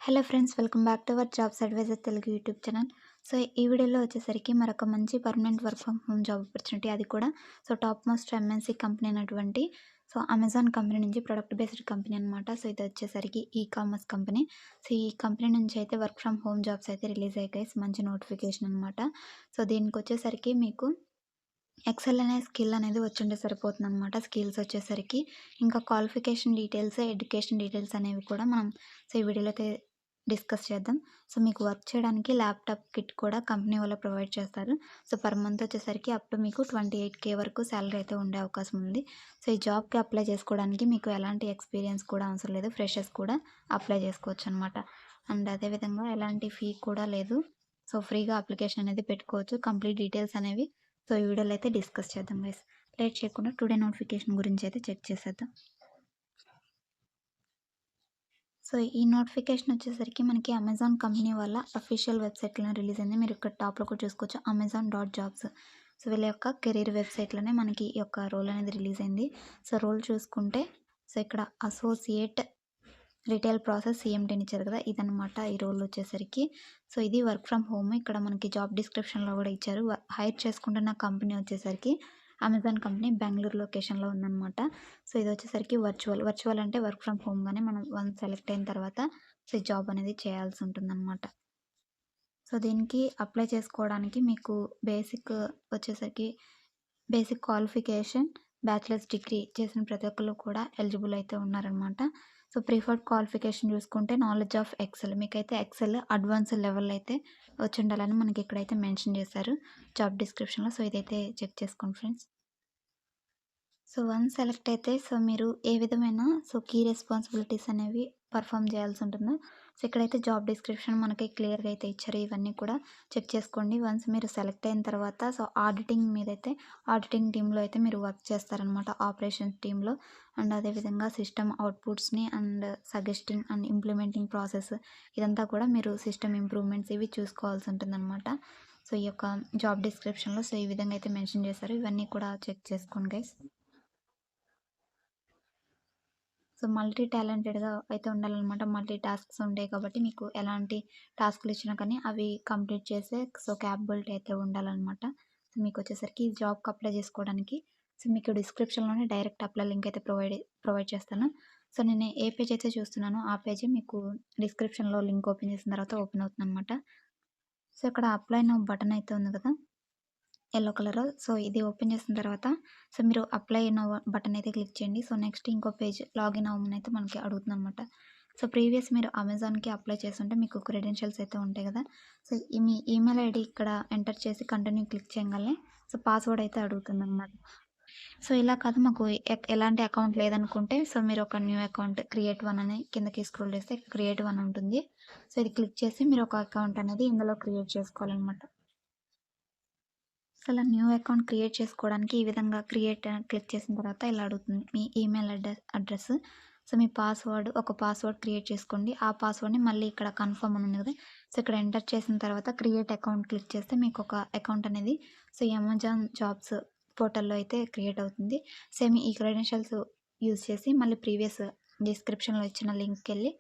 Hello friends, welcome back to our jobs advisor Telugu YouTube channel. So ఈ వీడియోలో వచ్చేసరికి మరొక మంచి permanent work from home job opportunity, అది కూడా టాప్ మోస్ట్ ఎంఎన్సీ కంపెనీ అయినటువంటి అమెజాన్ కంపెనీ నుంచి ప్రొడక్ట్ బేస్డ్ కంపెనీ అనమాట. సో ఇది వచ్చేసరికి ఈ కామర్స్ కంపెనీ. సో ఈ కంపెనీ నుంచి అయితే వర్క్ ఫ్రమ్ హోమ్ జాబ్స్ అయితే రిలీజ్ అయ్యాయి గైస్. మంచి నోటిఫికేషన్ అనమాట. సో దీనికి వచ్చేసరికి మీకు ఎక్సెల్ అనే స్కిల్ అనేది వచ్చుంటే సరిపోతుందనమాట. స్కిల్స్ వచ్చేసరికి ఇంకా క్వాలిఫికేషన్ డీటెయిల్స్, ఎడ్యుకేషన్ డీటెయిల్స్ అనేవి కూడా మనం ఈ వీడియోలో అయితే డిస్కస్ చేద్దాం. సో మీకు వర్క్ చేయడానికి ల్యాప్‌టాప్ కిట్ కూడా కంపెనీ వాళ్ళు ప్రొవైడ్ చేస్తారు. సో పర్ మంత్ వచ్చేసరికి అప్ టు మీకు 28,000 వరకు సాలరీ అయితే ఉండే అవకాశం ఉంది. సో ఈ జాబ్‌కి అప్లై చేసుకోవడానికి మీకు ఎలాంటి ఎక్స్‌పీరియన్స్ కూడా అవసరం లేదు. ఫ్రెషర్స్ కూడా అప్లై చేసుకోవచ్చనమాట. అండ్ అదేవిధంగా ఎలాంటి ఫీ కూడా లేదు. సో ఫ్రీగా అప్లికేషన్ అనేది పెట్టుకోవచ్చు. కంప్లీట్ డీటెయిల్స్ అనేవి ఈ వీడియోలో అయితే డిస్కస్ చేద్దాం గైస్. లేట్ చేయకుండా టుడే నోటిఫికేషన్ గురించి అయితే చెక్ చేసేద్దాం. సో ఈ నోటిఫికేషన్ వచ్చేసరికి మనకి అమెజాన్ కంపెనీ వాళ్ళ అఫీషియల్ వెబ్‌సైట్‌లోనే రిలీజ్ అయింది. మీరు ఇక్కడ టాప్‌లో కూడా చూసుకోవచ్చు, amazon.jobs. సో వీళ్ళ యొక్క కెరీర్ వెబ్‌సైట్‌లోనే మనకి ఈ యొక్క రోల్ అనేది రిలీజ్ అయింది. సో రోల్ చూసుకుంటే ఇక్కడ అసోసియేట్ రిటైల్ ప్రాసెస్ సీఎంటీ అని ఇచ్చారు కదా, ఇదనమాట ఈ రోల్ వచ్చేసరికి. సో ఇది వర్క్ ఫ్రమ్ హోమ్. ఇక్కడ మనకి జాబ్ డిస్క్రిప్షన్‌లో కూడా ఇచ్చారు. హైర్ చేసుకుంటున్న కంపెనీ వచ్చేసరికి అమెజాన్ కంపెనీ బెంగుళూరు లొకేషన్‌లో ఉందనమాట. సో ఇది వచ్చేసరికి వర్చువల్ అంటే వర్క్ ఫ్రమ్ హోమ్‌గానే మనం వన్స్ సెలెక్ట్ అయిన తర్వాత ఈ జాబ్ అనేది చేయాల్సి ఉంటుందనమాట. సో దీనికి అప్లై చేసుకోవడానికి మీకు బేసిక్ వచ్చేసరికి బేసిక్ క్వాలిఫికేషన్ బ్యాచిలర్స్ డిగ్రీ చేసిన ప్రతి ఒక్కళ్ళు కూడా ఎలిజిబుల్ అయితే ఉన్నారనమాట. సో ప్రిఫర్డ్ క్వాలిఫికేషన్ చూసుకుంటే నాలెడ్జ్ ఆఫ్ ఎక్సెల్, మీకైతే ఎక్సెల్ అడ్వాన్స్డ్ లెవెల్ అయితే వచ్చుండాలని మనకి ఇక్కడైతే మెన్షన్ చేశారు జాబ్ డిస్క్రిప్షన్‌లో. సో ఇదైతే చెక్ చేసుకోండి ఫ్రెండ్స్. సో వన్స్ సెలెక్ట్ అయితే మీరు ఏ విధమైన కీ రెస్పాన్సిబిలిటీస్ అనేవి పర్ఫామ్ చేయాల్సి ఉంటుందో ఇక్కడైతే జాబ్ డిస్క్రిప్షన్ మనకి క్లియర్‌గా అయితే ఇచ్చారు. ఇవన్నీ కూడా చెక్ చేసుకోండి. వన్స్ మీరు సెలెక్ట్ అయిన తర్వాత ఆడిటింగ్ మీదైతే ఆడిటింగ్ టీమ్‌లో అయితే మీరు వర్క్ చేస్తారనమాట, ఆపరేషన్స్ టీమ్‌లో. అండ్ అదేవిధంగా సిస్టమ్ అవుట్‌పుట్స్‌ని and suggesting and implementing process, ఇదంతా కూడా మీరు సిస్టమ్ ఇంప్రూవ్‌మెంట్స్ ఇవి చూసుకోవాల్సి ఉంటుందనమాట. సో ఈ యొక్క జాబ్ డిస్క్రిప్షన్‌లో ఈ విధంగా అయితే మెన్షన్ చేశారు. ఇవన్నీ కూడా చెక్ చేసుకోండి గైస్. సో మల్టీ టాలెంటెడ్‌గా అయితే ఉండాలనమాట. మల్టీ టాస్క్స్ ఉంటాయి కాబట్టి మీకు ఎలాంటి టాస్క్‌లు ఇచ్చినా కానీ అవి కంప్లీట్ చేసే క్యాపబిలిటీ అయితే ఉండాలనమాట. సో మీకొచ్చేసరికి ఈ జాబ్‌కి అప్లై చేసుకోవడానికి మీకు డిస్క్రిప్షన్‌లోనే డైరెక్ట్ అప్లై లింక్ అయితే ప్రొవైడ్ చేస్తాను. సో నేను ఏ పేజ్ అయితే చూస్తున్నానో ఆ పేజే మీకు డిస్క్రిప్షన్‌లో లింక్ ఓపెన్ చేసిన తర్వాత ఓపెన్ అవుతుందనమాట. సో ఇక్కడ అప్లై నౌ బటన్ అయితే ఉంది కదా, యెల్లో కలరు. సో ఇది ఓపెన్ చేసిన తర్వాత మీరు అప్లై నౌ బటన్ అయితే క్లిక్ చేయండి. సో నెక్స్ట్ ఇంకో పేజ్ లాగిన్ అవ్వమని అయితే మనకి అడుగుతుందనమాట. సో ప్రీవియస్ మీరు అమెజాన్‌కి అప్లై చేసుంటే మీకు క్రెడెన్షియల్స్ అయితే ఉంటాయి కదా. సో మీ ఈమెయిల్ ఐడీ ఇక్కడ ఎంటర్ చేసి కంటిన్యూ క్లిక్ చేయంగానే పాస్వర్డ్ అయితే అడుగుతుందనమాట. సో ఇలా కాదు, మాకు ఎలాంటి అకౌంట్ లేదనుకుంటే మీరు ఒక న్యూ అకౌంట్ క్రియేట్ వన్ అని కిందకి స్క్రోల్ చేస్తే క్రియేట్ వన్ ఉంటుంది. సో ఇది క్లిక్ చేసి మీరు ఒక అకౌంట్ అనేది ఇందులో క్రియేట్ చేసుకోవాలనమాట. అసలు న్యూ అకౌంట్ క్రియేట్ చేసుకోవడానికి ఈ విధంగా క్రియేట్ క్లిక్ చేసిన తర్వాత ఇలా అడుగుతుంది మీ ఈమెయిల్ అడ్రస్. సో మీ ఒక పాస్వర్డ్ క్రియేట్ చేసుకోండి. ఆ పాస్వర్డ్‌ని మళ్ళీ ఇక్కడ కన్ఫర్మ్ అని ఉంది కదా, సో ఇక్కడ ఎంటర్ చేసిన తర్వాత క్రియేట్ అకౌంట్ క్లిక్ చేస్తే మీకు ఒక అకౌంట్ అనేది అమెజాన్ జాబ్స్ పోర్టల్‌లో అయితే క్రియేట్ అవుతుంది. సేమ్ ఈ క్రెడెన్షియల్స్ యూజ్ చేసి మళ్ళీ ప్రీవియస్ డిస్క్రిప్షన్‌లో ఇచ్చిన లింక్‌కెళ్ళి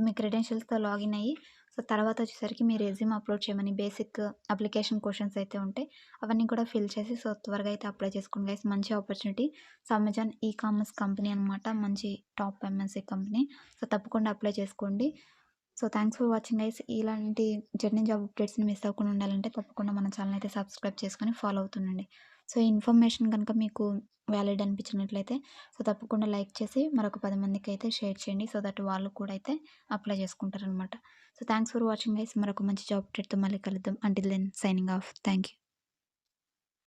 మీ క్రెడెన్షియల్స్‌తో లాగిన్ అయ్యి తర్వాత వచ్చేసరికి మీ రెజ్యూమ్ అప్లోడ్ చేయమని బేసిక్ అప్లికేషన్ క్వెషన్స్ అయితే ఉంటాయి. అవన్నీ కూడా ఫిల్ చేసి త్వరగా అయితే అప్లై చేసుకోండి గైస్. మంచి ఆపర్చునిటీ. అమెజాన్ ఈ కామర్స్ కంపెనీ అనమాట. మంచి టాప్ ఎంఎన్‌సీ కంపెనీ. తప్పకుండా అప్లై చేసుకోండి. Thanks for watching guys. ఇలాంటి జర్నీ జాబ్ అప్డేట్స్‌ని మిస్ అవ్వకుండా ఉండాలంటే తప్పకుండా మన ఛానెల్ అయితే సబ్స్క్రైబ్ చేసుకొని ఫాలో అవుతుండండి. ఈ ఇన్ఫర్మేషన్ గనుక మీకు వ్యాలిడ్ అనిపించినట్లయితే తప్పకుండా లైక్ చేసి మరొక 10 మందికైతే షేర్ చేయండి. దట్ వాళ్ళు కూడా అయితే అప్లై చేసుకుంటారనమాట. Thanks for watching guys. మరొక మంచి జాబ్ అప్డేట్‌తో మళ్ళీ కలుద్దాం. Until then signing off. Thank you.